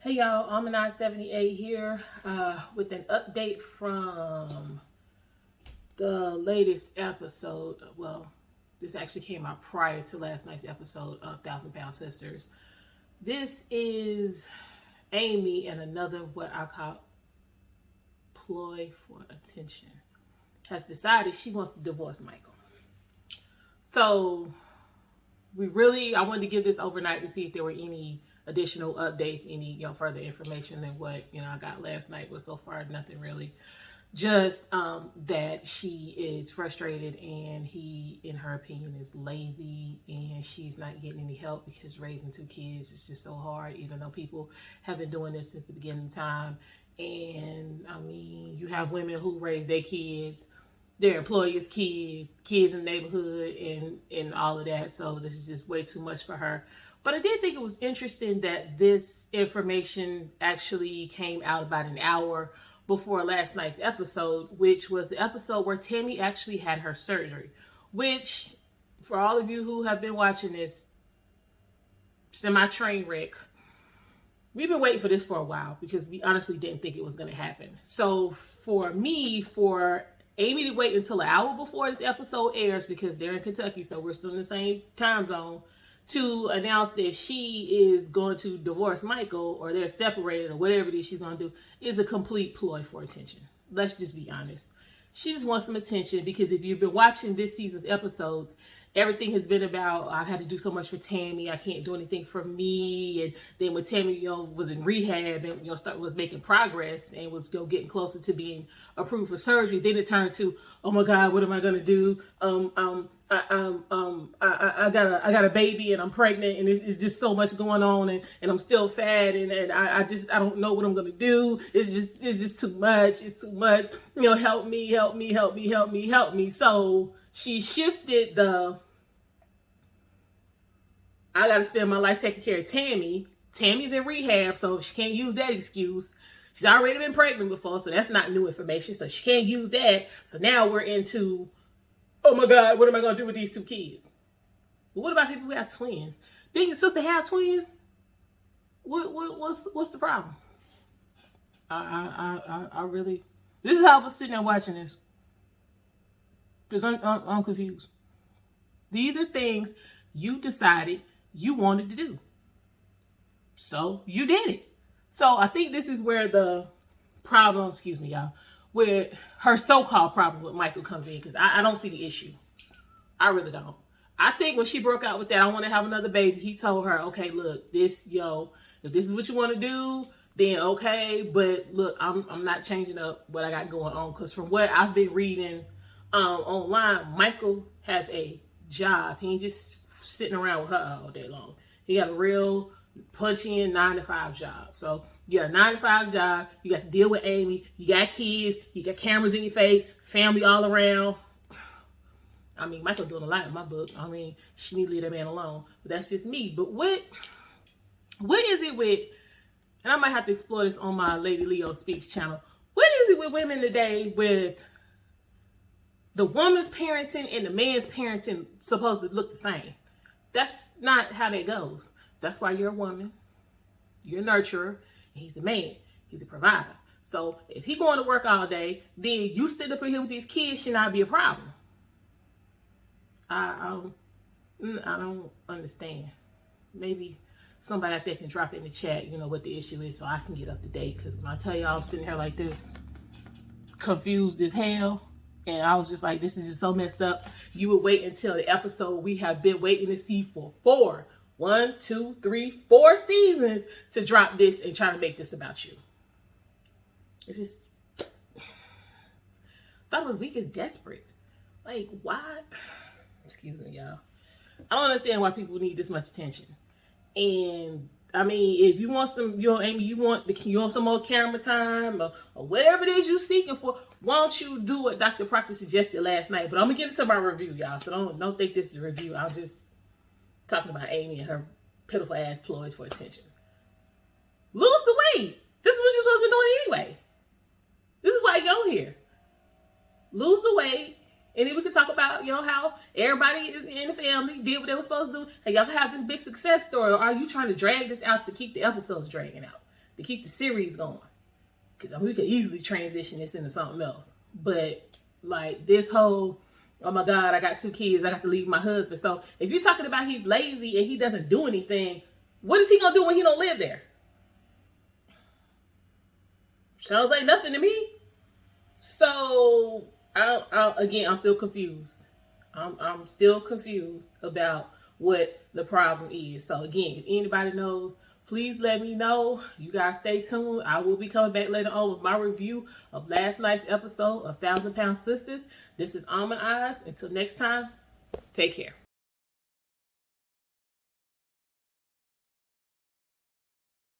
Hey y'all, I'm 78 here with an update from the latest episode. Well, this actually came out prior to last night's episode of 1,000 Pound Sisters. This is Amy and another what I call ploy for attention. Has decided she wants to divorce Michael. So I wanted to give this overnight to see if there were any additional updates, any further information than what I got last night. Was so far nothing really, just that she is frustrated and he, in her opinion, is lazy and she's not getting any help because raising two kids is just so hard, even though people have been doing this since the beginning of time. And I mean, you have women who raise their kids, their employers' kids in the neighborhood, and all of that. So this is just way too much for her. But I did think it was interesting that this information actually came out about an hour before last night's episode, which was the episode where Tammy actually had her surgery. Which, for all of you who have been watching this semi-train wreck, we've been waiting for this for a while because we honestly didn't think it was going to happen. So for Amy to wait until an hour before this episode airs, because they're in Kentucky, so we're still in the same time zone, to announce that she is going to divorce Michael, or they're separated, or whatever it is she's going to do, is a complete ploy for attention. Let's just be honest. She just wants some attention, because if you've been watching this season's episodes, everything has been about, I've had to do so much for Tammy, I can't do anything for me. And then when Tammy, was in rehab and was making progress and was getting closer to being approved for surgery, then it turned to, oh my God, what am I gonna do? I got a baby and I'm pregnant and it's just so much going on and I'm still fat and I don't know what I'm gonna do. It's just too much. It's too much. Help me. So she shifted I gotta spend my life taking care of Tammy. Tammy's in rehab, so she can't use that excuse. She's already been pregnant before, so that's not new information. So she can't use that. So now we're into, oh my God, what am I going to do with these two kids? But what about people who have twins? Didn't your sister have twins? What's the problem? I really, this is how I was sitting there watching this. Because I'm confused. These are things you decided you wanted to do. So you did it. So I think this is where the problem, excuse me, y'all, where her so-called problem with Michael comes in, because I don't see the issue. I really don't. I think when she broke out with that, I want to have another baby, he told her, okay, look, if this is what you want to do, then okay, but look, I'm not changing up what I got going on, because from what I've been reading online, Michael has a job. He ain't just sitting around with her all day long. He got a real punch-in 9-to-5 job. So you got a 9-to-5 job, you got to deal with Amy, you got kids, you got cameras in your face, family all around. I mean, Michael doing a lot in my book. I mean, she need to leave that man alone. But that's just me. But what is it with, and I might have to explore this on my Lady Leo Speaks channel, what is it with women today with the woman's parenting and the man's parenting supposed to look the same? That's not how that goes. That's why you're a woman, you're a nurturer, and he's a man, he's a provider. So if he going to work all day, then you sit up in here with these kids should not be a problem. I don't understand. Maybe somebody out there can drop it in the chat, what the issue is, so I can get up to date. Because when I tell y'all I'm sitting here like this, confused as hell, and I was just like, this is just so messed up. You would wait until the episode we have been waiting to see for 4 seasons to drop this and try to make this about you. It's just, thought it was weak as desperate. Like, why? Excuse me, y'all. I don't understand why people need this much attention. And I mean, if you want some, Amy, you want some more camera time or whatever it is you're seeking for, why don't you do what Dr. Proctor suggested last night? But I'm gonna get into my review, y'all. So don't think this is a review. I'm just talking about Amy and her pitiful ass ploys for attention. Lose the weight. This is what you're supposed to be doing anyway. This is why you're on here. Lose the weight. And then we can talk about, how everybody in the family did what they were supposed to do. And y'all can have this big success story. Or are you trying to drag this out to keep the episodes dragging out? to keep the series going. Because I mean, we could easily transition this into something else. But like this whole, oh my God, I got 2 kids, I got to leave my husband. So if you're talking about he's lazy and he doesn't do anything, what is he gonna do when he don't live there? Sounds like nothing to me. So I'm still confused. I'm still confused about what the problem is. So again, if anybody knows, please let me know. You guys stay tuned. I will be coming back later on with my review of last night's episode of 1,000 Pound Sisters. This is Almond Eyes. Until next time, take care.